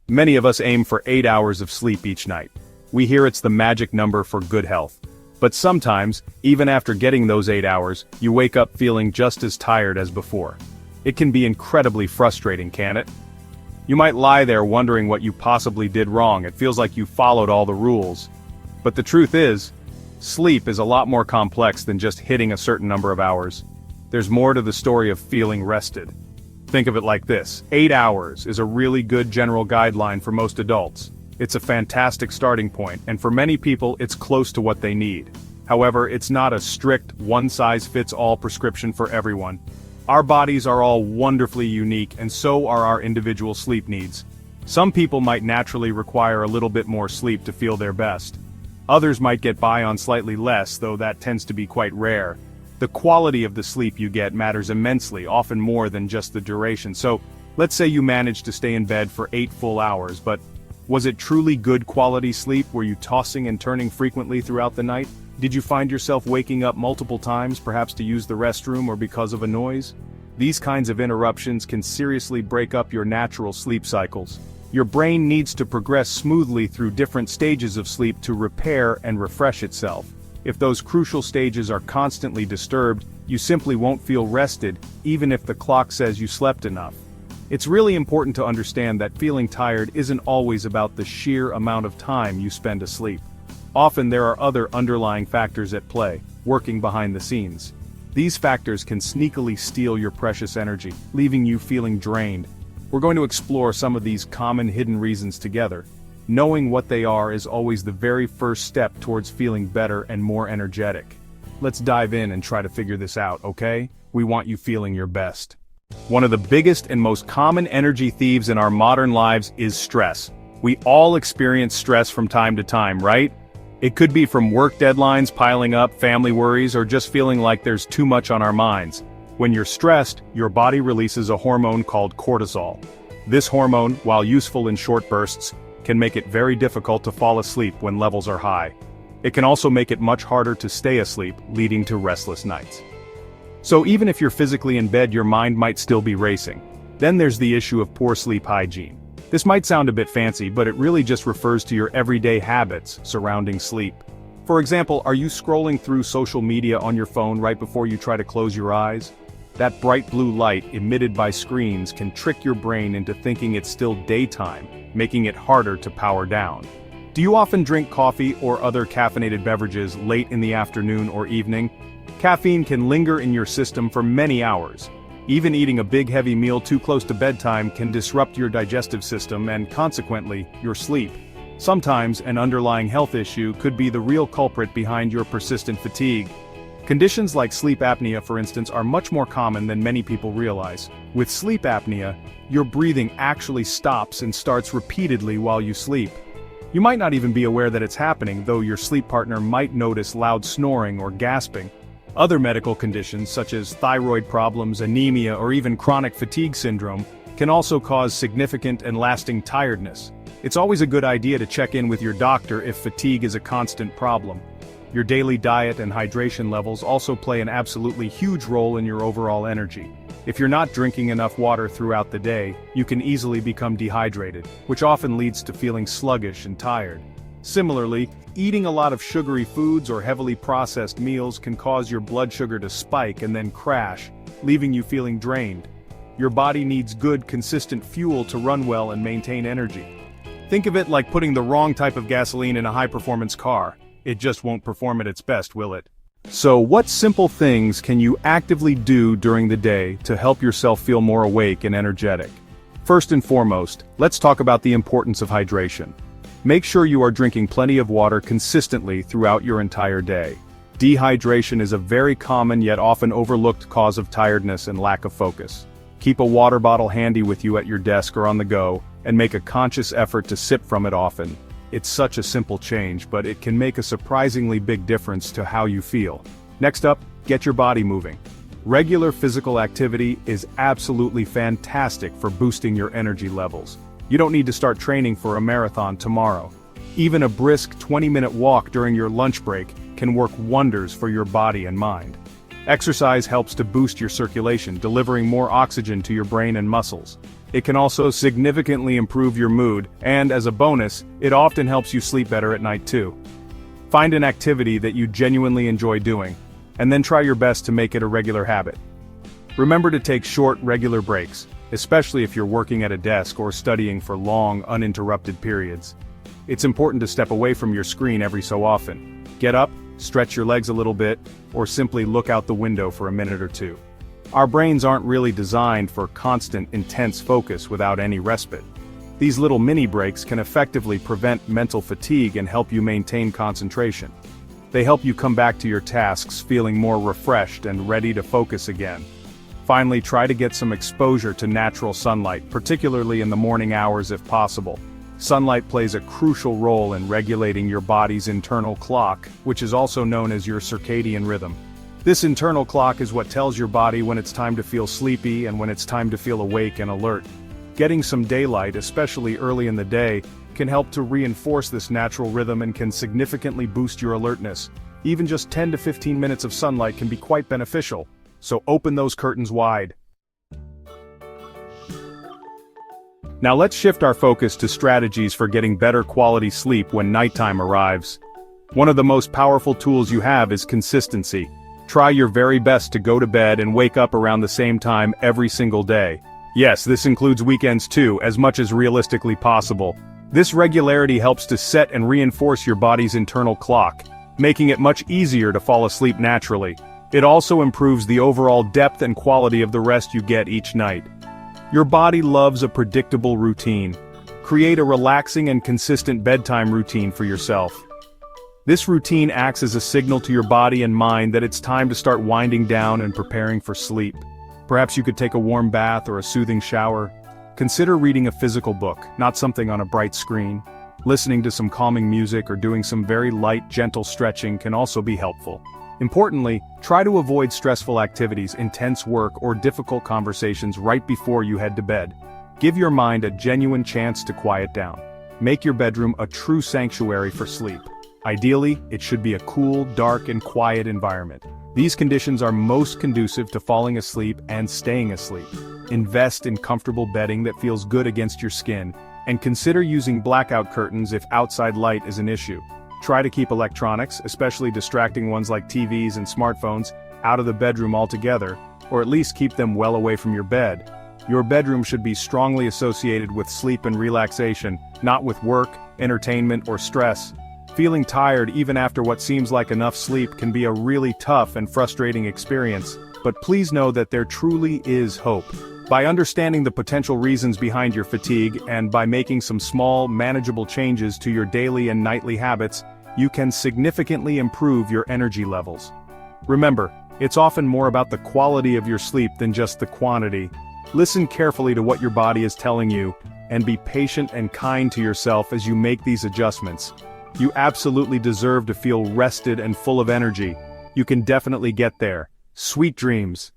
Many of us aim for 8 hours of sleep each night. We hear it's the magic number for good health. But sometimes, even after getting those 8 hours, you wake up feeling just as tired as before. It can be incredibly frustrating, can't it? You might lie there wondering what you possibly did wrong. It feels like you followed all the rules. But the truth is, sleep is a lot more complex than just hitting a certain number of hours. There's more to the story of feeling rested. Think of it like this: 8 hours is a really good general guideline for most adults. It's a fantastic starting point, and for many people it's close to what they need. However, it's not a strict, one-size-fits-all prescription for everyone. Our bodies are all wonderfully unique, and so are our individual sleep needs. Some people might naturally require a little bit more sleep to feel their best. Others might get by on slightly less, though that tends to be quite rare. The quality of the sleep you get matters immensely, often more than just the duration. So, let's say you managed to stay in bed for 8 full hours, but was it truly good quality sleep? Were you tossing and turning frequently throughout the night? Did you find yourself waking up multiple times, perhaps to use the restroom or because of a noise? These kinds of interruptions can seriously break up your natural sleep cycles. Your brain needs to progress smoothly through different stages of sleep to repair and refresh itself. If those crucial stages are constantly disturbed, you simply won't feel rested, even if the clock says you slept enough. It's really important to understand that feeling tired isn't always about the sheer amount of time you spend asleep. Often there are other underlying factors at play, working behind the scenes. These factors can sneakily steal your precious energy, leaving you feeling drained. We're going to explore some of these common hidden reasons together. Knowing what they are is always the very first step towards feeling better and more energetic. Let's dive in and try to figure this out, okay? We want you feeling your best. One of the biggest and most common energy thieves in our modern lives is stress. We all experience stress from time to time, right? It could be from work deadlines piling up, family worries, or just feeling like there's too much on our minds. When you're stressed, your body releases a hormone called cortisol. This hormone, while useful in short bursts, can make it very difficult to fall asleep when levels are high. It can also make it much harder to stay asleep, leading to restless nights. So even if you're physically in bed, your mind might still be racing. Then there's the issue of poor sleep hygiene. This might sound a bit fancy, but it really just refers to your everyday habits surrounding sleep. For example, are you scrolling through social media on your phone right before you try to close your eyes? That bright blue light emitted by screens can trick your brain into thinking it's still daytime, making it harder to power down. Do you often drink coffee or other caffeinated beverages late in the afternoon or evening? Caffeine can linger in your system for many hours. Even eating a big heavy meal too close to bedtime can disrupt your digestive system and, consequently, your sleep. Sometimes an underlying health issue could be the real culprit behind your persistent fatigue. Conditions like sleep apnea, for instance, are much more common than many people realize. With sleep apnea, your breathing actually stops and starts repeatedly while you sleep. You might not even be aware that it's happening, though your sleep partner might notice loud snoring or gasping. Other medical conditions, such as thyroid problems, anemia, or even chronic fatigue syndrome, can also cause significant and lasting tiredness. It's always a good idea to check in with your doctor if fatigue is a constant problem. Your daily diet and hydration levels also play an absolutely huge role in your overall energy. If you're not drinking enough water throughout the day, you can easily become dehydrated, which often leads to feeling sluggish and tired. Similarly, eating a lot of sugary foods or heavily processed meals can cause your blood sugar to spike and then crash, leaving you feeling drained. Your body needs good, consistent fuel to run well and maintain energy. Think of it like putting the wrong type of gasoline in a high-performance car. It just won't perform at its best, will it? So what simple things can you actively do during the day to help yourself feel more awake and energetic? First and foremost, let's talk about the importance of hydration. Make sure you are drinking plenty of water consistently throughout your entire day. Dehydration is a very common yet often overlooked cause of tiredness and lack of focus. Keep a water bottle handy with you at your desk or on the go, and make a conscious effort to sip from it often. It's such a simple change, but it can make a surprisingly big difference to how you feel. Next up, get your body moving. Regular physical activity is absolutely fantastic for boosting your energy levels. You don't need to start training for a marathon tomorrow. Even a brisk 20-minute walk during your lunch break can work wonders for your body and mind. Exercise helps to boost your circulation, delivering more oxygen to your brain and muscles. It can also significantly improve your mood, and as a bonus, it often helps you sleep better at night too. Find an activity that you genuinely enjoy doing, and then try your best to make it a regular habit. Remember to take short, regular breaks, especially if you're working at a desk or studying for long, uninterrupted periods. It's important to step away from your screen every so often. Get up, stretch your legs a little bit, or simply look out the window for a minute or two. Our brains aren't really designed for constant, intense focus without any respite. These little mini breaks can effectively prevent mental fatigue and help you maintain concentration. They help you come back to your tasks feeling more refreshed and ready to focus again. Finally, try to get some exposure to natural sunlight, particularly in the morning hours if possible. Sunlight plays a crucial role in regulating your body's internal clock, which is also known as your circadian rhythm. This internal clock is what tells your body when it's time to feel sleepy and when it's time to feel awake and alert. Getting some daylight, especially early in the day, can help to reinforce this natural rhythm and can significantly boost your alertness. Even just 10 to 15 minutes of sunlight can be quite beneficial, so open those curtains wide. Now let's shift our focus to strategies for getting better quality sleep when nighttime arrives. One of the most powerful tools you have is consistency. Try your very best to go to bed and wake up around the same time every single day. Yes, this includes weekends too, as much as realistically possible. This regularity helps to set and reinforce your body's internal clock, making it much easier to fall asleep naturally. It also improves the overall depth and quality of the rest you get each night. Your body loves a predictable routine. Create a relaxing and consistent bedtime routine for yourself. This routine acts as a signal to your body and mind that it's time to start winding down and preparing for sleep. Perhaps you could take a warm bath or a soothing shower. Consider reading a physical book, not something on a bright screen. Listening to some calming music or doing some very light, gentle stretching can also be helpful. Importantly, try to avoid stressful activities, intense work, or difficult conversations right before you head to bed. Give your mind a genuine chance to quiet down. Make your bedroom a true sanctuary for sleep. Ideally, it should be a cool, dark, and quiet environment. These conditions are most conducive to falling asleep and staying asleep. Invest in comfortable bedding that feels good against your skin, and consider using blackout curtains if outside light is an issue. Try to keep electronics, especially distracting ones like TVs and smartphones, out of the bedroom altogether, or at least keep them well away from your bed. Your bedroom should be strongly associated with sleep and relaxation, not with work, entertainment, or stress. Feeling tired even after what seems like enough sleep can be a really tough and frustrating experience, but please know that there truly is hope. By understanding the potential reasons behind your fatigue and by making some small, manageable changes to your daily and nightly habits, you can significantly improve your energy levels. Remember, it's often more about the quality of your sleep than just the quantity. Listen carefully to what your body is telling you, and be patient and kind to yourself as you make these adjustments. You absolutely deserve to feel rested and full of energy. You can definitely get there. Sweet dreams.